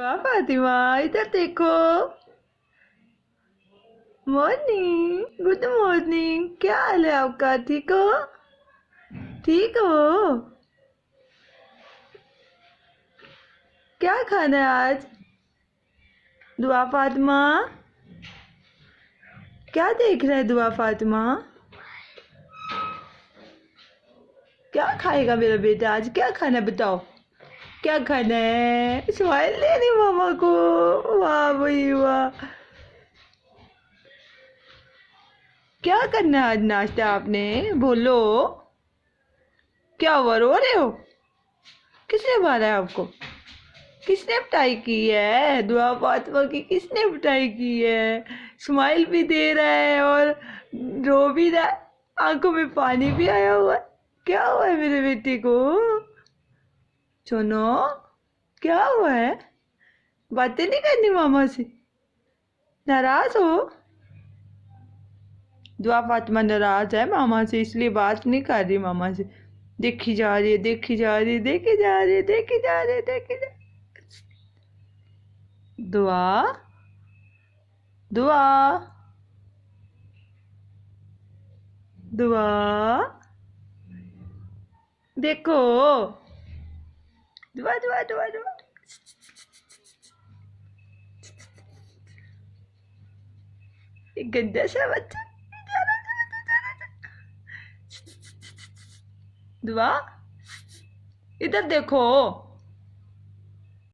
वाह फातिमा, इधर देखो। Morning, good morning. क्या हाल है आपका? ठीक हो? ठीक हो? क्या खाना है आज? दुआ फातिमा, क्या देख रहा है दुआ फातिमा? क्या खाएगा मेरा बेटा आज? क्या खाना है बताओ? क्या खाना है? स्माइल दे रही मामा को। वाह भाई वाह। क्या करना है आज नाश्ता आपने? बोलो। क्या हुआ, रो रहे हो? किसने मारा है आपको? किसने पिटाई की है? दुआ फातिमा की किसने पिटाई की है? स्माइल भी दे रहा है और रो भी रहा है, आंखों में पानी भी आया हुआ है। क्या हुआ है मेरे बेटे को? सुनो, क्या हुआ है? बातें नहीं करनी मामा से? नाराज हो? दुआ फातिमा नाराज है मामा से, इसलिए बात नहीं कर रही मामा से। देखी जा रही है, देखी जा रही है, देखी जा रही है, देखी जा रही है, देखी जा। दुआ, दुआ, दुआ, देखो। दुआ, दुआ, दुआ, दुआ। ये गंदा सा बच्चा। दुआ, इधर देखो।